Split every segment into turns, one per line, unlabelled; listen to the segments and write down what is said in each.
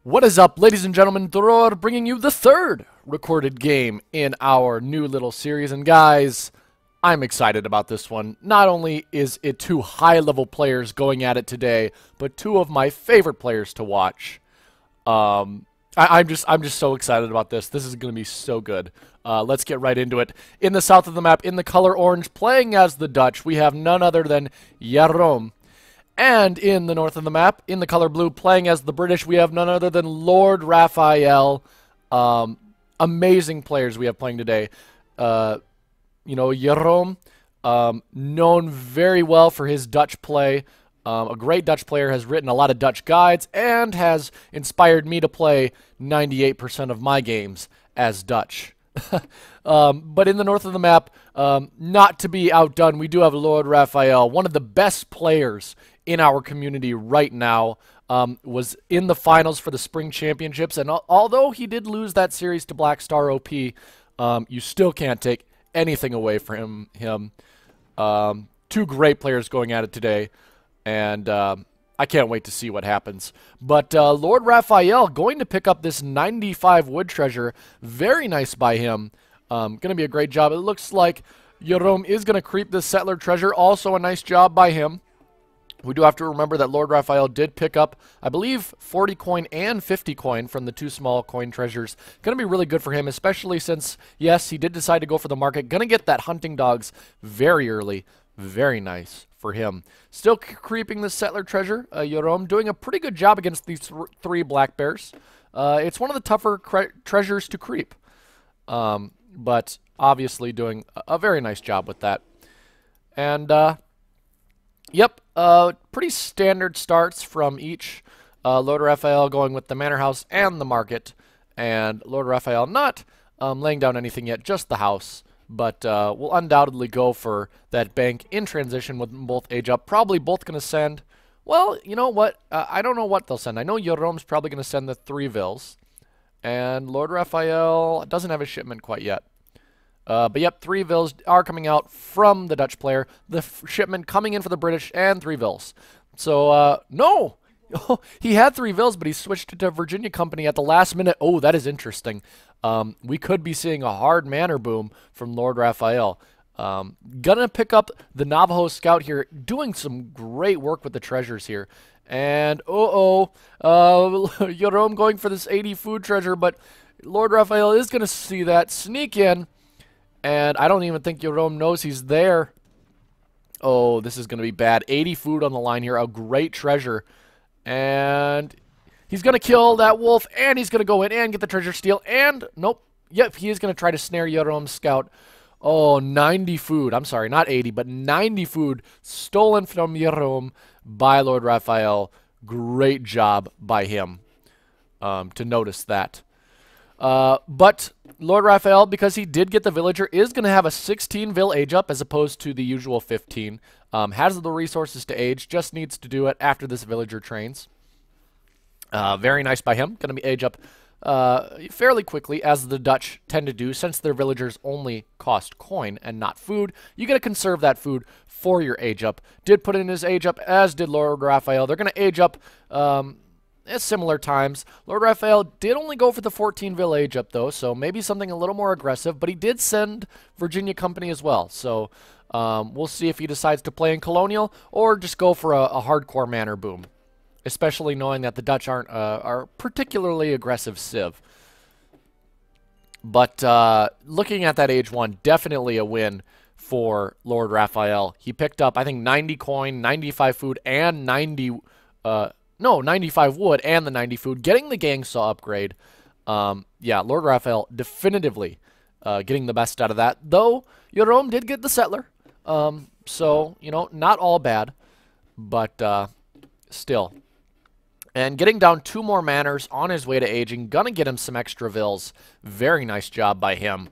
What is up, ladies and gentlemen? Dror bringing you the third recorded game in our new little series. And guys, I'm excited about this one. Not only is it two high-level players going at it today, but two of my favorite players to watch. I'm just so excited about this. This is going to be so good. Let's get right into it. In the south of the map, in the color orange, playing as the Dutch, we have none other than Jeroen. And in the north of the map, in the color blue, playing as the British, we have none other than LordRaphael. Amazing players we have playing today. Jeroen, known very well for his Dutch play. A great Dutch player, has written a lot of Dutch guides, and has inspired me to play 98% of my games as Dutch. But in the north of the map, not to be outdone, we do have LordRaphael, one of the best players in our community right now. Was in the finals for the Spring Championships, and although he did lose that series to Black Star OP, you still can't take anything away from him. Two great players going at it today, and I can't wait to see what happens. But LordRaphael going to pick up this 95 wood treasure. Very nice by him. Going to be a great job. It looks like Jeroen is going to creep this settler treasure. Also a nice job by him. We do have to remember that LordRaphael did pick up, I believe, 40 coin and 50 coin from the two small coin treasures. Going to be really good for him, especially since, yes, he did decide to go for the market. Going to get that hunting dogs very early. Very nice for him. Still creeping the settler treasure. Jeroen doing a pretty good job against these three black bears. It's one of the tougher treasures to creep. But obviously doing a very nice job with that. And, yep, pretty standard starts from each. LordRaphael going with the manor house and the market. And LordRaphael not laying down anything yet, just the house. But we'll undoubtedly go for that bank in transition with them both age up. Probably both going to send, well, you know what? I don't know what they'll send. I know Jeroen's probably going to send the 3 vills. And LordRaphael doesn't have a shipment quite yet. But yep, 3 vills are coming out from the Dutch player. The shipment coming in for the British, and 3 vills. So, no! He had 3 vills, but he switched it to Virginia Company at the last minute. Oh, that is interesting. We could be seeing a hard manor boom from LordRaphael. Gonna pick up the Navajo Scout here, doing some great work with the treasures here. And, Jeroen going for this 80 food treasure, but LordRaphael is gonna see that, sneak in. And I don't even think Jeroen knows he's there. Oh, this is going to be bad. 80 food on the line here. A great treasure. And he's going to kill that wolf. And he's going to go in and get the treasure steal. And, nope. Yep, he is going to try to snare Jeroen's scout. Oh, 90 food. I'm sorry, not 80, but 90 food stolen from Jeroen by LordRaphael. Great job by him to notice that. But LordRaphael, because he did get the villager, is going to have a 16 vill age up as opposed to the usual 15. Has the resources to age, just needs to do it after this villager trains. Very nice by him. Going to be age up fairly quickly, as the Dutch tend to do, since their villagers only cost coin and not food. You got to conserve that food for your age up. Did put in his age up, as did LordRaphael. They're going to age up at similar times. LordRaphael did only go for the 14 vill age up, though, so maybe something a little more aggressive, but he did send Virginia Company as well. So we'll see if he decides to play in Colonial or just go for a hardcore manor boom, especially knowing that the Dutch are particularly aggressive civ. But looking at that age 1, definitely a win for LordRaphael. He picked up, I think, 90 coin, 95 food, and 95 wood and the 90 food, getting the gang saw upgrade. Yeah, LordRaphael definitively getting the best out of that, though Jeroen did get the settler. So, you know, not all bad, but still. And getting down 2 more manors on his way to aging, gonna get him some extra vills. Very nice job by him.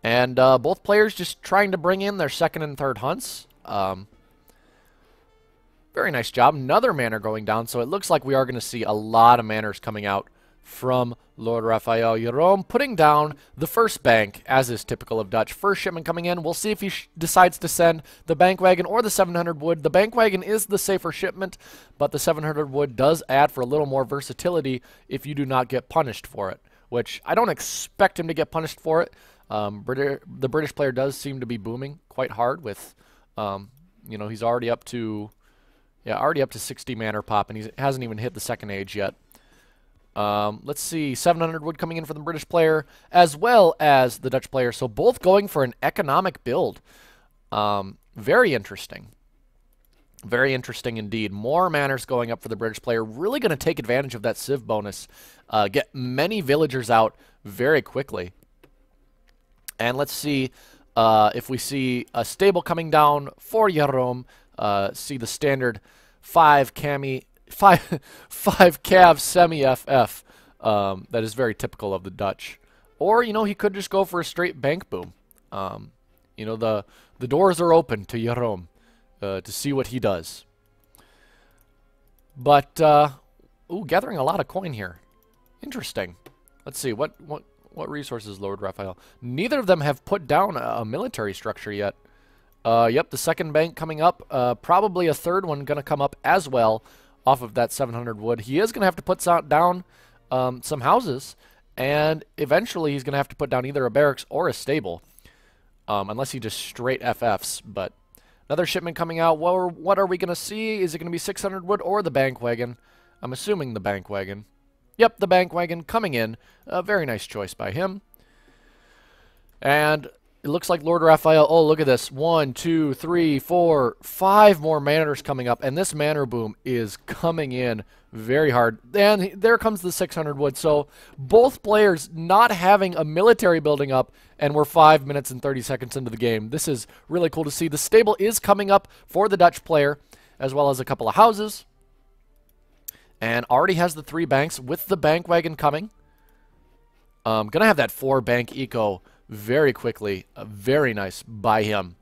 And both players just trying to bring in their 2nd and 3rd hunts. Very nice job. Another manor going down, so it looks like we are going to see a lot of manors coming out from LordRaphael. Jeroen putting down the first bank, as is typical of Dutch. First shipment coming in. We'll see if he decides to send the bank wagon or the 700 wood. The bank wagon is the safer shipment, but the 700 wood does add for a little more versatility if you do not get punished for it, which I don't expect him to get punished for it. The British player does seem to be booming quite hard with, you know, he's already up to, already up to 60 manor pop, and he hasn't even hit the second age yet. Let's see, 700 wood coming in for the British player as well as the Dutch player. So both going for an economic build. Very interesting. Very interesting indeed. More manors going up for the British player. Really going to take advantage of that civ bonus. Get many villagers out very quickly. And let's see if we see a stable coming down for Jeroen. See the standard 5 cav semi-FF. That is very typical of the Dutch. Or, you know, he could just go for a straight bank boom. You know, the doors are open to Jeroen to see what he does. But, ooh, gathering a lot of coin here. Interesting. Let's see, what resources, LordRaphael? Neither of them have put down a military structure yet. Yep, the second bank coming up. Probably a third one going to come up as well off of that 700 wood. He is going to have to put down some houses, and eventually he's going to have to put down either a barracks or a stable, unless he just straight FFs. But another shipment coming out. What are we going to see? Is it going to be 600 wood or the bank wagon? I'm assuming the bank wagon. Yep, the bank wagon coming in. A very nice choice by him. And it looks like LordRaphael. Oh, look at this. 1, 2, 3, 4, 5 more manors coming up. And this manor boom is coming in very hard. And there comes the 600 wood. So both players not having a military building up. And we're 5 minutes and 30 seconds into the game. This is really cool to see. The stable is coming up for the Dutch player, as well as a couple of houses. And already has the 3 banks with the bank wagon coming. Gonna have that 4 bank eco very quickly. Very nice by him.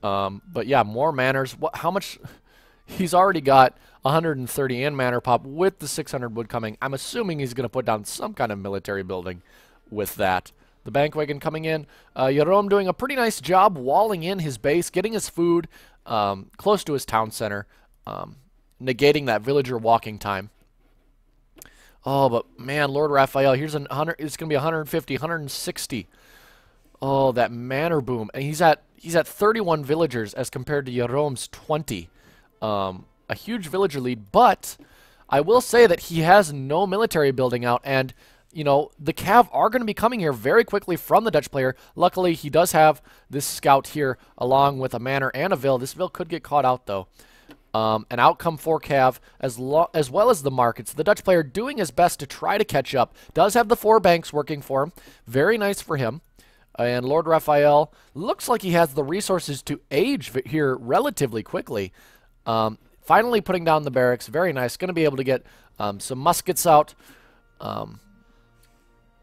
But yeah, more manors. How much? He's already got 130 and manor pop with the 600 wood coming. I'm assuming he's going to put down some kind of military building with that. The bank wagon coming in. Jeroen doing a pretty nice job walling in his base, getting his food close to his town center, negating that villager walking time. Oh, but man, LordRaphael, here's it's going to be 150, 160. Oh, that manor boom. And he's at 31 villagers as compared to Jeroen's 20. A huge villager lead, but I will say that he has no military building out, and you know, the Cav are going to be coming here very quickly from the Dutch player. Luckily, he does have this scout here along with a manor and a Vil. This Vil could get caught out, though. An outcome for Cav, as well as the markets. The Dutch player doing his best to try to catch up. Does have the 4 banks working for him. Very nice for him. And LordRaphael looks like he has the resources to age here relatively quickly. Finally putting down the barracks. Very nice. Going to be able to get some muskets out,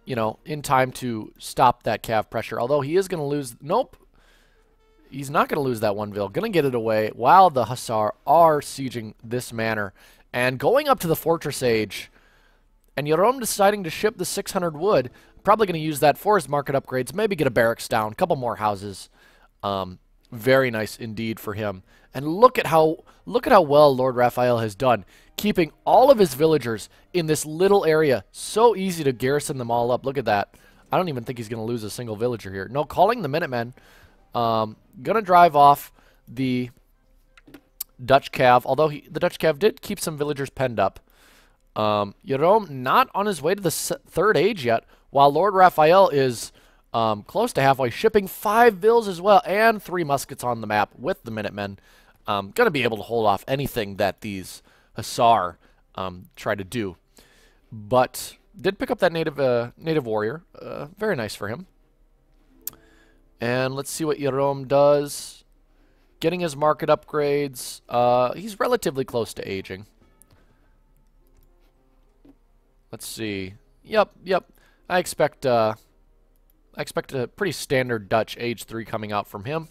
you know, in time to stop that Cav pressure. Although he is going to lose. Nope. He's not going to lose that one Vil. Going to get it away while the Hussar are sieging this manor. And going up to the Fortress Age. And Jeroen deciding to ship the 600 wood. Probably going to use that for his market upgrades. Maybe get a barracks down. A couple more houses. Very nice indeed for him. And look at how well LordRaphael has done, keeping all of his villagers in this little area. So easy to garrison them all up. Look at that. I don't even think he's going to lose a single villager here. No, calling the Minutemen. Gonna drive off the Dutch Cav, although the Dutch Cav did keep some villagers penned up. Jeroen not on his way to the 3rd age yet, while LordRaphael is close to halfway, shipping 5 Vils as well, and 3 muskets on the map with the Minutemen. Gonna be able to hold off anything that these Hussar try to do. But did pick up that native warrior. Very nice for him. And let's see what Jeroen does. Getting his market upgrades. He's relatively close to aging. Let's see. Yep. I expect a pretty standard Dutch age 3 coming out from him.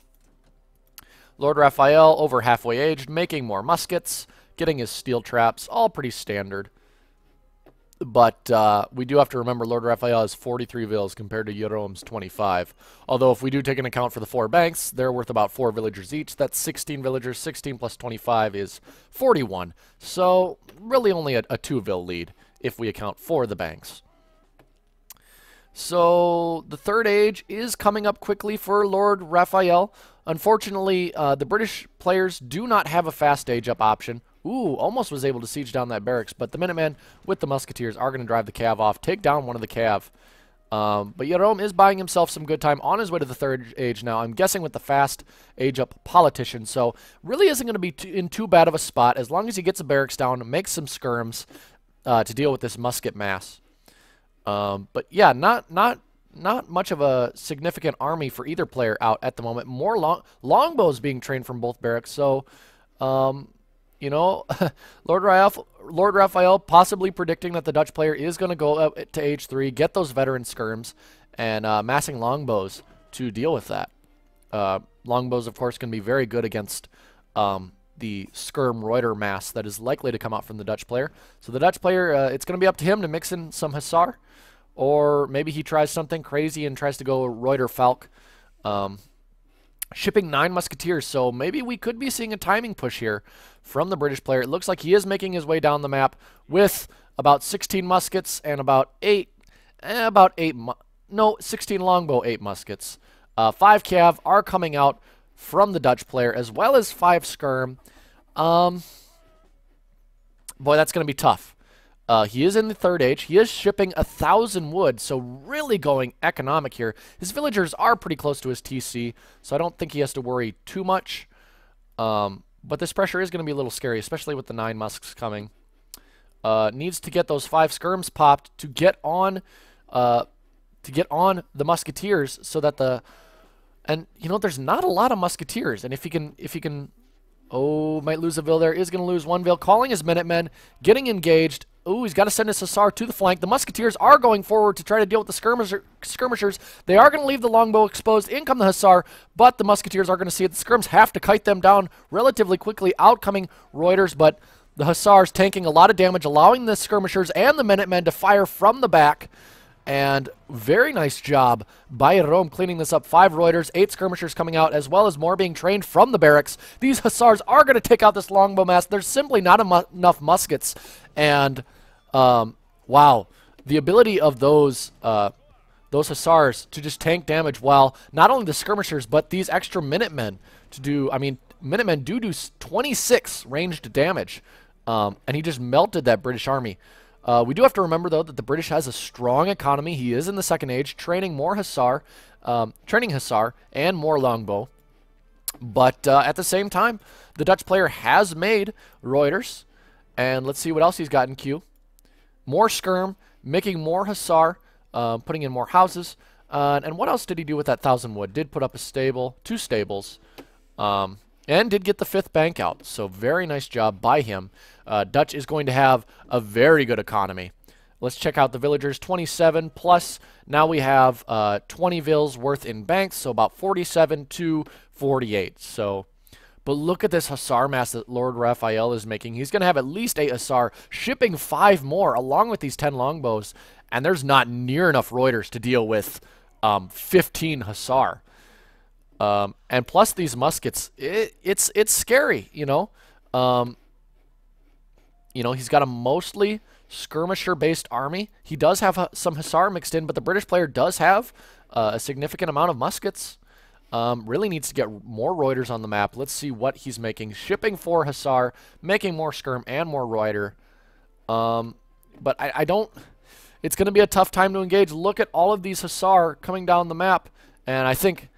LordRaphael over halfway aged, making more muskets, getting his steel traps, all pretty standard. But we do have to remember LordRaphael has 43 villas compared to Jerome's 25. Although if we do take an account for the 4 banks, they're worth about 4 villagers each. That's 16 villagers. 16 plus 25 is 41. So really only a 2 vill lead if we account for the banks. So the third age is coming up quickly for LordRaphael. Unfortunately, the British players do not have a fast age up option. Ooh, almost was able to siege down that barracks, but the Minutemen with the Musketeers are going to drive the cav off, take down one of the cav. But Jerome is buying himself some good time on his way to the third age now. I'm guessing with the fast age up politician, so really isn't going to be in too bad of a spot as long as he gets a barracks down, makes some skirms to deal with this musket mass. But yeah, not much of a significant army for either player out at the moment. More longbows being trained from both barracks, so you know, LordRaphael possibly predicting that the Dutch player is going to go up to age 3, get those veteran skirms, and massing longbows to deal with that. Longbows, of course, can be very good against the skirm Reuter mass that is likely to come out from the Dutch player. So the Dutch player, it's going to be up to him to mix in some Hussar, or maybe he tries something crazy and tries to go Reuter Falk. Shipping 9 Musketeers, so maybe we could be seeing a timing push here from the British player. It looks like he is making his way down the map with about 16 muskets and about 16 longbow, 8 muskets. 5 cav are coming out from the Dutch player, as well as 5 skirm. Boy, that's going to be tough. He is in the third age. He is shipping 1,000 wood, so really going economic here. His villagers are pretty close to his TC, so I don't think he has to worry too much. But this pressure is going to be a little scary, especially with the 9 musks coming. Needs to get those 5 skirms popped to get on the musketeers, so that and you know, there's not a lot of musketeers, and if he can, oh, might lose a vill there. Is going to lose 1 vill. Calling his Minutemen, getting engaged. Ooh, he's got to send his Hussar to the flank. The Musketeers are going forward to try to deal with the skirmishers. They are going to leave the longbow exposed. In come the Hussar, but the Musketeers are going to see it. The skirms have to kite them down relatively quickly. Out coming Reuters, but the Hussars tanking a lot of damage, allowing the skirmishers and the Minutemen to fire from the back. And very nice job by Jerome cleaning this up. 5 Reuters, 8 skirmishers coming out, as well as more being trained from the barracks. These Hussars are going to take out this longbow mass. There's simply not enough muskets. And, wow, the ability of those Hussars to just tank damage while not only the skirmishers, but these extra Minutemen to do, I mean, Minutemen do 26 ranged damage. And he just melted that British army. We do have to remember, though, that the British has a strong economy. He is in the second age, training more Hussar, and more longbow. But at the same time, the Dutch player has made Reuters. And let's see what else he's got in queue. More skirm, making more Hussar, putting in more houses. And what else did he do with that 1,000 wood? Did put up a stable, 2 stables. And did get the 5th bank out. So very nice job by him. Dutch is going to have a very good economy. Let's check out the villagers. 27 plus. Now we have 20 vills worth in banks. So about 47 to 48. So, but look at this Hussar mass that LordRaphael is making. He's going to have at least 8 Hussar, shipping 5 more along with these 10 longbows. And there's not near enough Reuters to deal with 15 Hussar. And plus these muskets, it's scary, you know. You know, he's got a mostly skirmisher-based army. He does have some Hussar mixed in, but the British player does have a significant amount of muskets. Really needs to get more Reuters on the map. Let's see what he's making. Shipping 4 Hussar, making more skirm and more Reuter. But I don't... It's going to be a tough time to engage. Look at all of these Hussar coming down the map, and I think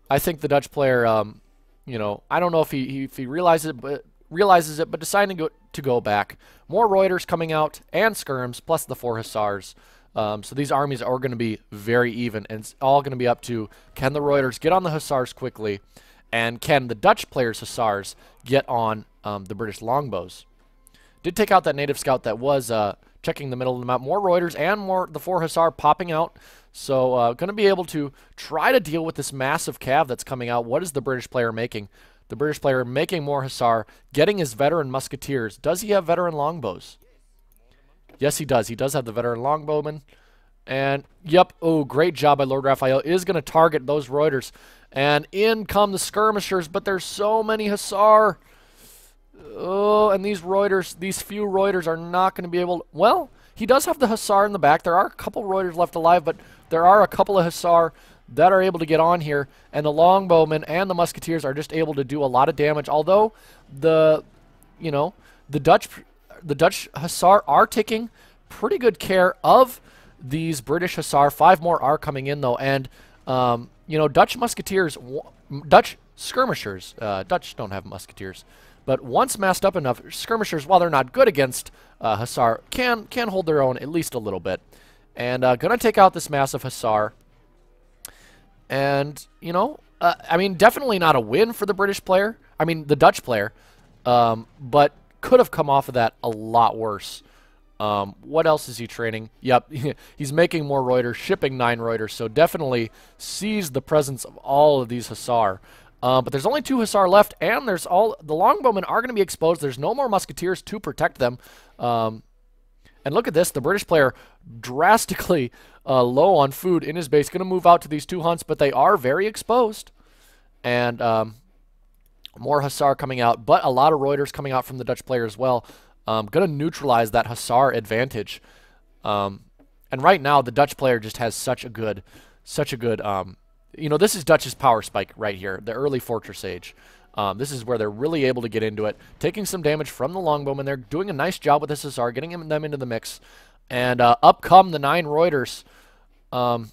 the Dutch player, you know, I don't know if he realizes it, but deciding to go back. More Reuters coming out and skirms, plus the 4 Hussars. So these armies are going to be very even, and it's all going to be up to, can the Reuters get on the Hussars quickly, and can the Dutch players' Hussars get on the British longbows. Did take out that native scout that was checking the middle of the map. More Reuters and more the 4 Hussar popping out. So going to be able to try to deal with this massive cav that's coming out. What is the British player making? The British player making more Hussar, getting his veteran musketeers. Does he have veteran longbows? Yes, he does. He does have the veteran longbowman. And, yep, oh, great job by LordRaphael. Is going to target those Reuters. And in come the skirmishers, but there's so many Hussar. Oh, and these Reuters, these few Reuters are not going to be able to... Well, he does have the Hussar in the back. There are a couple Reuters left alive, but there are a couple of Hussar that are able to get on here. And the longbowmen and the musketeers are just able to do a lot of damage. Although the, the Dutch Hussar are taking pretty good care of these British Hussar. 5 more are coming in, though. And, Dutch musketeers, Dutch skirmishers, Dutch don't have musketeers. But once massed up enough, skirmishers, while they're not good against Hussar, can hold their own at least a little bit. And going to take out this massive Hussar. And, I mean, definitely not a win for the British player. I mean, the Dutch player. But could have come off of that a lot worse. What else is he training? Yep, he's making more Reuters, shipping 9 Reuters. So definitely sees the presence of all of these Hussar. But there's only 2 Hussar left, and there's the longbowmen are going to be exposed. There's no more musketeers to protect them. And look at this, the British player drastically low on food in his base. Going to move out to these 2 hunts, but they are very exposed. And more Hussar coming out, but a lot of Reuters coming out from the Dutch player as well. Going to neutralize that Hussar advantage. And right now, the Dutch player just has such a good this is Dutch's power spike right here, the early Fortress Age. This is where they're really able to get into it, taking some damage from the longbowmen. They're doing a nice job with this Hussar, getting them into the mix. And up come the 9 Reuters. I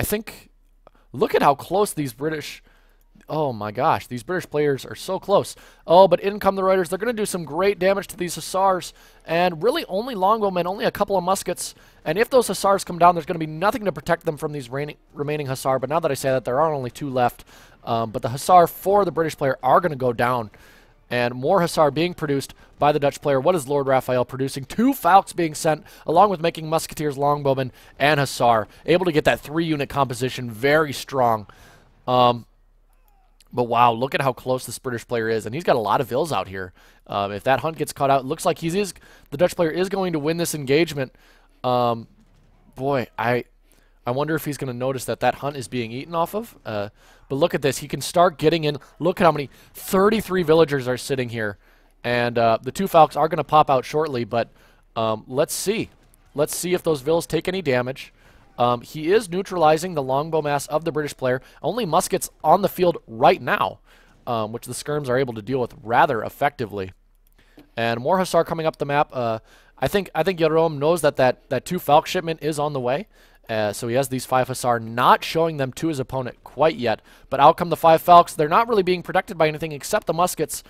think, look at how close these British... Oh my gosh, these British players are so close. Oh, but in come the Reuters. They're going to do some great damage to these Hussars. And really only longbowmen, only a couple of muskets. And if those Hussars come down, there's going to be nothing to protect them from these remaining Hussar. But now that I say that, there are only 2 left. But the Hussar for the British player are going to go down. And more Hussar being produced by the Dutch player. What is LordRaphael producing? 2 Falcons being sent, along with making musketeers, longbowmen, and Hussar. Able to get that 3-unit composition very strong. But wow, look at how close this British player is. And he's got a lot of vills out here. If that hunt gets caught out, it looks like the Dutch player is going to win this engagement. Boy, I wonder if he's going to notice that hunt is being eaten off of. But look at this. He can start getting in. Look at how many. 33 villagers are sitting here. And the 2 Falcons are going to pop out shortly. But let's see. Let's see if those vills take any damage. He is neutralizing the longbow mass of the British player. Only muskets on the field right now, which the skirms are able to deal with rather effectively. And more Hussar coming up the map. I think Jerome knows that 2 Falk shipment is on the way. So he has these 5 Hussar, not showing them to his opponent quite yet. But out come the 5 Falks. They're not really being protected by anything except the muskets.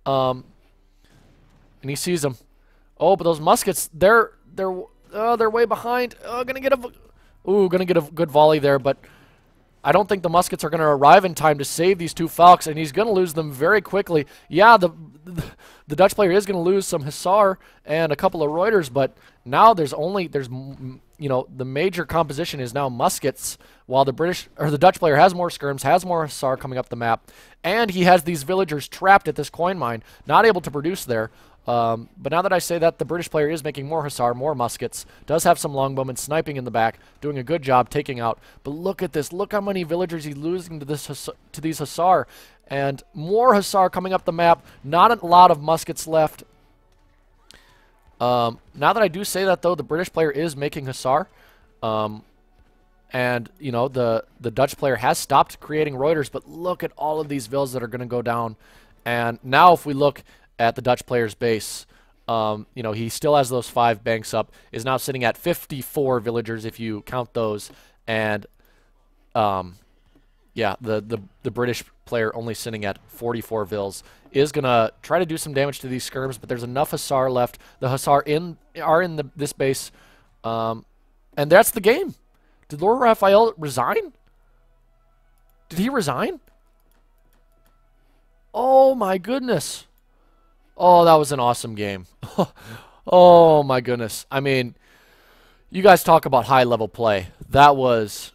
And he sees them. Oh, but those muskets, they're way behind. Gonna get a good volley there, but I don't think the muskets are going to arrive in time to save these 2 Falcons, and he's going to lose them very quickly. Yeah, the Dutch player is going to lose some Hussar and a couple of Reuters, but now there's the major composition is now muskets, while the Dutch player has more skirms, has more Hussar coming up the map, and he has these villagers trapped at this coin mine, not able to produce there. But now that I say that, the British player is making more Hussar, more muskets, does have some longbowmen sniping in the back, doing a good job taking out. But look at this. Look how many villagers he's losing to these Hussar. And more Hussar coming up the map. Not a lot of muskets left. Now that I do say that, though, the British player is making Hussar. And, the Dutch player has stopped creating Reuters. But look at all of these vills that are going to go down. And now if we look at the Dutch player's base, he still has those 5 banks up, is now sitting at 54 villagers if you count those, and yeah, the British player only sitting at 44 vills is gonna try to do some damage to these skirms, but there's enough Hussar left. The Hussar are in this base, and that's the game. Did LordRaphael resign? Did he resign? Oh my goodness. Oh, that was an awesome game. Oh, my goodness. I mean, you guys talk about high-level play. That was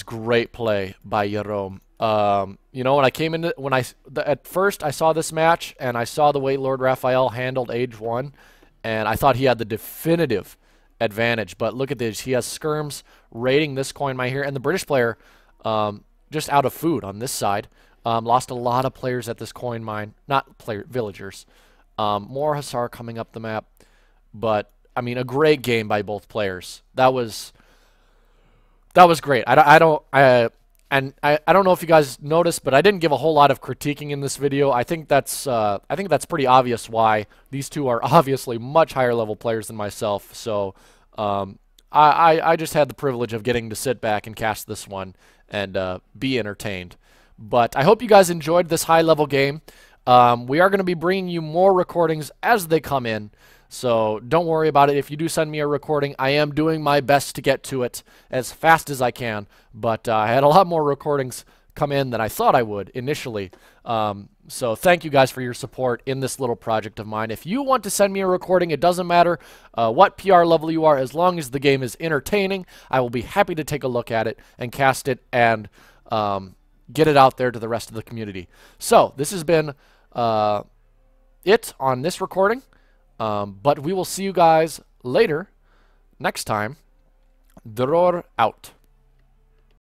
great play by Jerome. When I came into at first I saw this match and I saw the way LordRaphael handled Age 1, and I thought he had the definitive advantage. But look at this. He has skirms raiding this coin mine here, and the British player just out of food on this side. Lost a lot of players at this coin mine. Not villagers. More Hussar coming up the map. But, I mean, a great game by both players. That was great. I don't know if you guys noticed, but I didn't give a whole lot of critiquing in this video. I think that's pretty obvious why these two are obviously much higher level players than myself. So I just had the privilege of getting to sit back and cast this one and be entertained. But I hope you guys enjoyed this high level game. We are going to be bringing you more recordings as they come in. So don't worry about it. If you do send me a recording, I am doing my best to get to it as fast as I can. But I had a lot more recordings come in than I thought I would initially. So thank you guys for your support in this little project of mine. If you want to send me a recording, it doesn't matter what PR level you are, as long as the game is entertaining, I will be happy to take a look at it and cast it and get it out there to the rest of the community. So this has been it on this recording. But we will see you guys later, next time. Dror out.